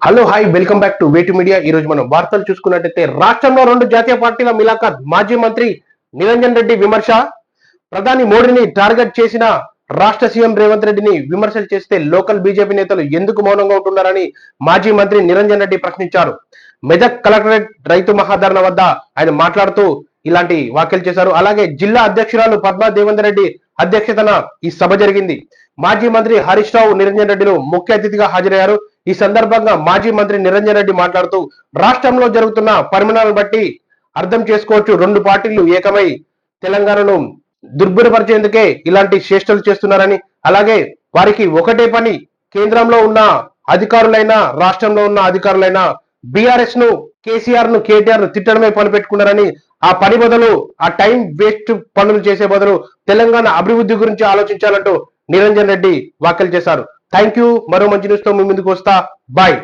Hello hi welcome back to వేటు media. ఈ రోజు మనం వార్తలు చూసుకున్నట్టయితే రాష్ట్రంలో రెండు జాతీయ పార్టీల మిలాఖత్, మాజీ మంత్రి నిరంజన్ రెడ్డి విమర్శ. ప్రధాని మోడీని టార్గెట్ చేసిన రాష్ట్ర సీఎం రేవంత్ రెడ్డిని విమర్శలు చేస్తే లోకల్ బీజేపీ నేతలు ఎందుకు మౌనంగా ఉంటున్నారని మాజీ మంత్రి నిరంజన్ రెడ్డి ప్రశ్నించారు. మెదక్ కలెక్టరేట్ రైతు మహాధరణ వద్ద ఆయన మాట్లాడుతూ ఇలాంటి వ్యాఖ్యలు చేశారు. అలాగే జిల్లా అధ్యక్షురాలు పద్మా దేవేందర్ రెడ్డి అధ్యక్షతన ఈ సభ జరిగింది. మాజీ మంత్రి హరీష్ రావు నిరంజన్ రెడ్డిలు ముఖ్య అతిథిగా హాజరయ్యారు. ఈ సందర్భంగా మాజీ మంత్రి నిరంజన్ రెడ్డి మాట్లాడుతూ రాష్ట్రంలో జరుగుతున్న పరిమాణాలను బట్టి అర్థం చేసుకోవచ్చు, రెండు పార్టీలు ఏకమై తెలంగాణను దుర్భరపరిచేందుకే ఇలాంటి చేష్టలు చేస్తున్నారని, అలాగే వారికి ఒకటే పని, కేంద్రంలో ఉన్న అధికారులైనా రాష్ట్రంలో ఉన్న అధికారులైనా బీఆర్ఎస్ ను, కేసీఆర్ ను, కేటీఆర్ ను తిట్టడమే పని పెట్టుకున్నారని, ఆ పని బదులు ఆ టైం వేస్ట్ పనులు చేసే బదులు తెలంగాణ అభివృద్ధి గురించి ఆలోచించాలంటూ నిరంజన్ రెడ్డి వ్యాఖ్యలు చేశారు. Thank you. మరో మంచి న్యూస్ తో మీ ముందుకు వస్తా. బాయ్.